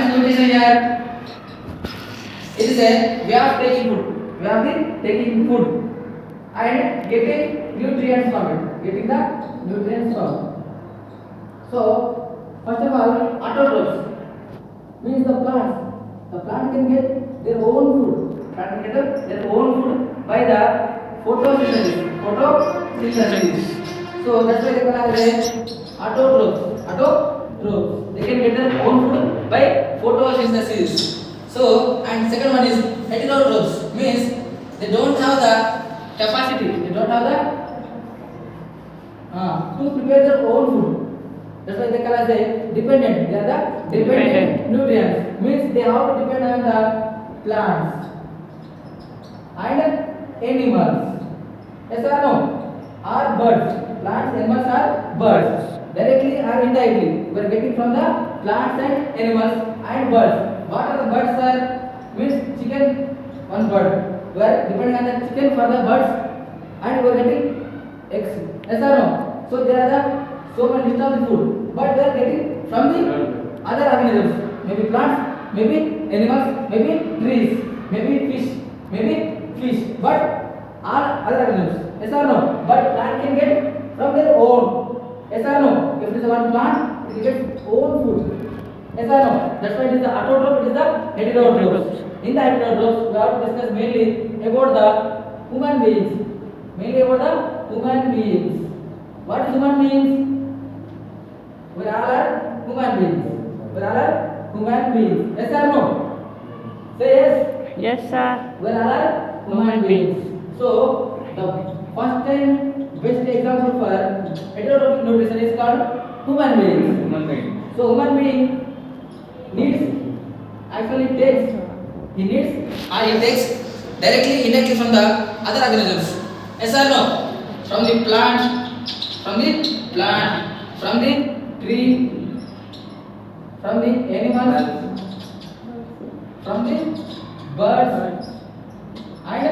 is nutrition here? It is a way of taking food. We are taking food and getting nutrients from it. Getting the nutrients from it. So, first of all, autotrophs means the plants. The plant can get their own food. Plant can get their own food by the photosynthesis. Photosynthesis. So that's why they call it autotrophs. Autotrophs. They can get their own food by photosynthesis. So, and second one is heterotrophs, means they don't have the capacity. They don't have the to prepare their own food. That's why they call as a dependent. They are the dependent nutrients. Means they have to depend on the plants and animals. Yes or no? Or birds. Plants, animals are birds. Directly or indirectly, we are getting from the plants and animals and birds. What are the birds, sir? Means chicken, one bird. We are depending on the chicken for the birds and we are getting eggs. Yes or no? So there are the so many list of the food, but we are getting from the other organisms. Maybe plants, maybe animals, maybe trees, maybe fish, but all other organisms. Yes or no? But plant can get from their own. Yes or no? If it is one plant, it gets own food. Yes or no? That's why it is the autotroph, it is the heterotrophs. In the heterotrophs, we have to discuss mainly about the human beings. Mainly about the human beings. What is human beings? We all are human beings. We all are human beings. Yes or no? Say yes. Yes, sir. We all are human beings. So the first and best example for heterotrophic nutrition is called human beings. So human being needs, actually takes, he takes directly, indirectly from the other organisms. Yes or no? From the plant, from the tree, from the animals, from the birds, and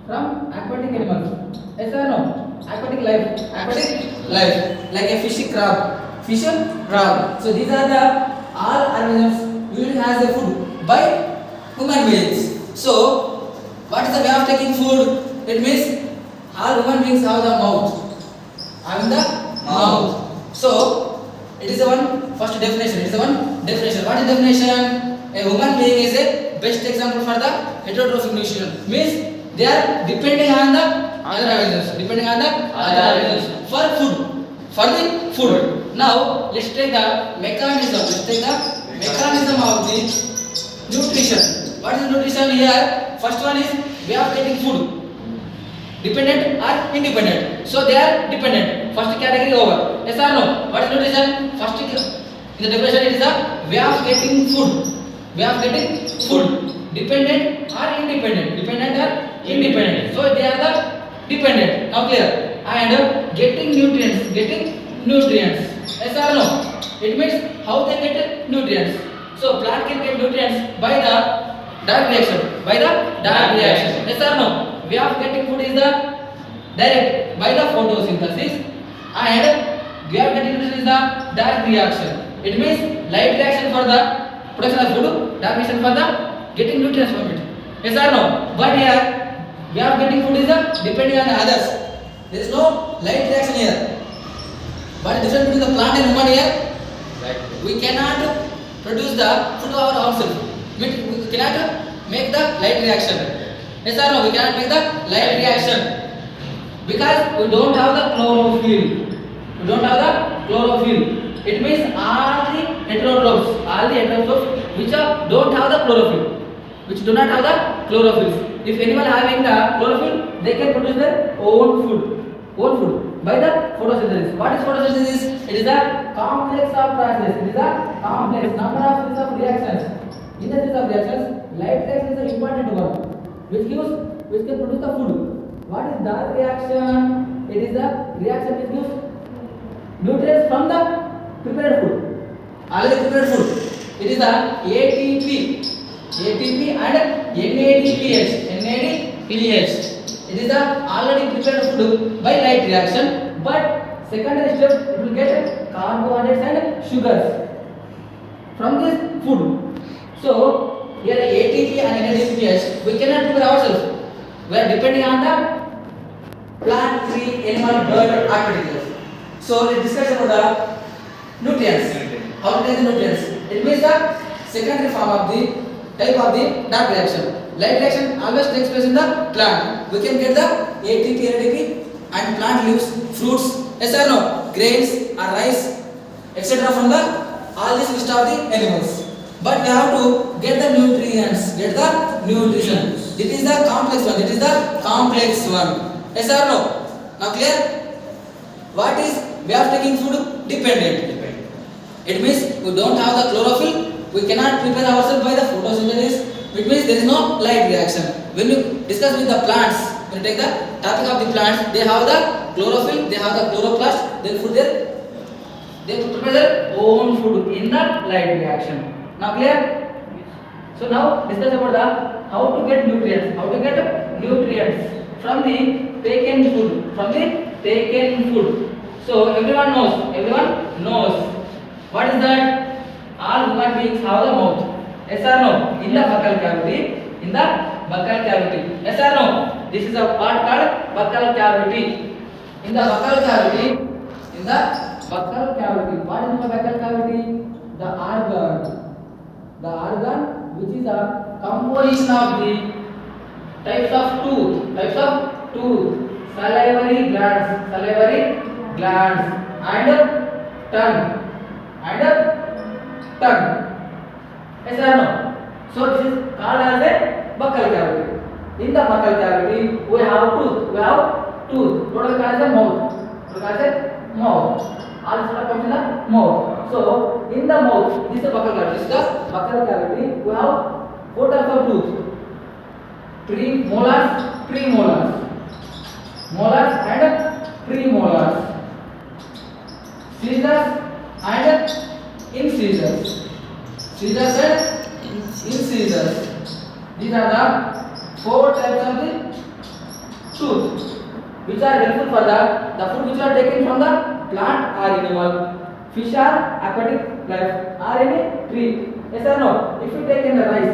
from aquatic animals. Yes or no? Aquatic life, like a fishy crab. So these are the all organisms usually has the food by human beings. So what is the way of taking food? It means all human beings have the mouth. So it is the one first definition. What is the definition? A human being is a best example for the heterotrophic nutrition. Means they are depending on the other organisms for the food. Now let's take the mechanism. of the nutrition. What is nutrition here? First one is way of getting food. Dependent or independent. So they are dependent. First category over. Yes or no? What is nutrition? First in the definition it is the way of getting food. Dependent or independent. So they are the dependent. Now clear. And getting nutrients. Yes or no? It means how they get nutrients. So plant can get nutrients by the direct reaction. Yes or no? Way of getting food is the direct by the photosynthesis, and way of getting nutrition is the direct reaction. It means light reaction for the production of food, dark reaction for the getting nutrients from it. Yes or no? But here way of getting food is the depending on the others. There is no light reaction here. What is the difference between the plant and human here? We cannot produce the food of ourselves. We cannot make the light reaction. Yes or no? We cannot make the light reaction because we don't have the chlorophyll. It means all the heterotrophs which don't have the chlorophyll, which do not have the chlorophyll. If animal having the chlorophyll, they can produce their own food by the photosynthesis. What is photosynthesis? It is a complex of process. It is a complex number of series of reactions. In the series of reactions, light reaction is the important one, which can produce the food. What is dark reaction? It is the reaction which gives nutrients from the prepared food. Already prepared food. It is the ATP and NADPH. It is the already prepared food by light reaction. But secondary step, it will get carbohydrates and sugars. From this food. So here ATP and NADPH we cannot prepare ourselves. We are depending on the plant, tree, animal, bird, aquatic. So let's discuss about the nutrients. How to take the nutrients? It means the secondary form of the type of the dark reaction. Light reaction always takes place in the plant. We can get the ATP, NADP and plant leaves, fruits, yes or no, grains or rice, etc. from the all this list of the animals. But we have to get the nutrients, get the nutrition. It is the complex one. It is the complex one. Yes or no? Now clear? What is way of taking food? Dependent. It means we don't have the chlorophyll. We cannot prepare ourselves by the photosynthesis. It means there is no light reaction. When you discuss with the plants, when you take the topic of the plants, they have the chlorophyll, they have the chloroplast, they prepare their own food in the light reaction. Now clear? So now discuss about the how to get nutrients. How to get nutrients from the taken food. From the taken food. So everyone knows. What is that? All human beings have the mouth. Yes or no? In the buccal cavity. In the buccal cavity. Yes or no? This is a part called buccal cavity. In the buccal cavity. In the buccal cavity. What is the buccal cavity? The organ. The organ which is a composition of the types of tooth. Salivary glands and tongue. Yes or no? So this is called as a buccal cavity. In the buccal cavity, we have tooth. What is called as a mouth. All this comes in the mouth. So in the mouth, this is the buccal cavity. This is the buccal cavity. We have four types of tooth: molars, and premolars, scissors and incisors. These are the four types of the tooth which are helpful for the food which are taken from the plant or animal, fish or aquatic life or any tree. Yes or no? If you take in the rice,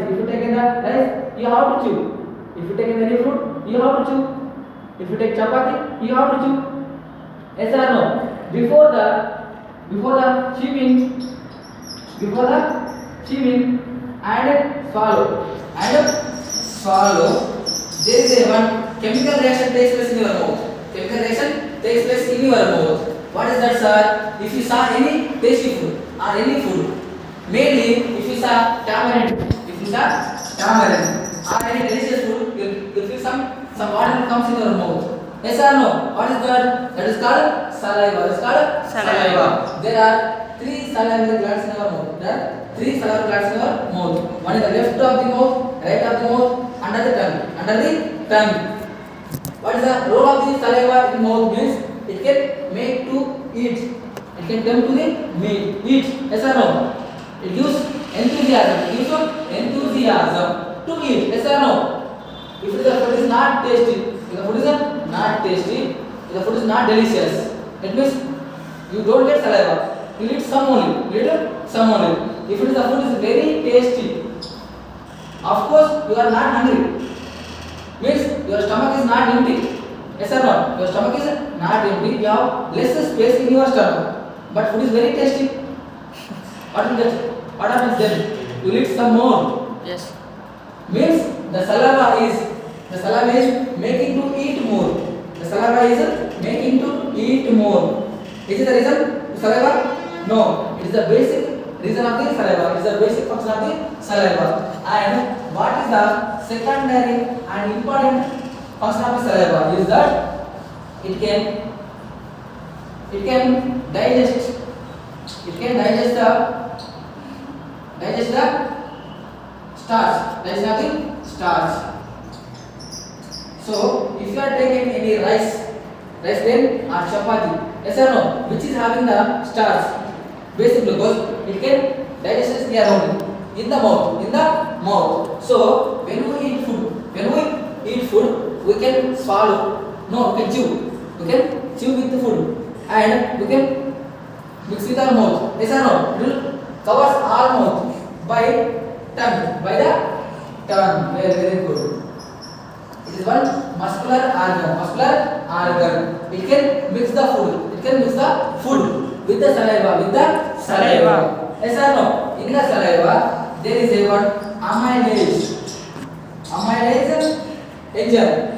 you have to chew. If you take in any fruit, you have to chew. If you take chapati, you have to chew. Yes or no? Before the chewing and swallow, there is a one chemical reaction takes place in your mouth. What is that, sir? If you saw any tasty food or any food, mainly if you saw tamarind or any delicious food, you feel some water comes in your mouth. Yes or no? What is that? That is called saliva. There are three salivary glands in our mouth. One is the left of the mouth, right of the mouth, under the tongue. What is the role of the saliva in mouth? Means it can make to eat. It can come to the eat. Yes or no? It gives enthusiasm to eat. Yes or no? If the food is not tasty, if the food is not delicious, it means you don't get saliva. You eat some only. If the food is very tasty, of course you are not hungry. Means your stomach is not empty. Yes or no? Your stomach is not empty. You have less space in your stomach. But food is very tasty. What happens then? You eat some more. Yes. Means the saliva is making to eat more. Is it the reason saliva? No. It is the basic reason of the saliva. It is the basic function of the saliva. And what is the secondary and important function of the saliva is that it can digest the starch. So if you are taking any rice grain or chapati, yes or no, which is having the starch, basic glucose, it can digest here only in the mouth. So when we eat food, we can swallow. No, we can chew. We can chew with the food, and we can mix with our mouth. Yes or no? It will covers our mouth by by tongue, by the tongue. Very good. It is one muscular organ. Muscular organ. It can mix the food. It can mix the food with the saliva. With the saliva. Yes or no? In the saliva, there is a one amylase. Amylase agent.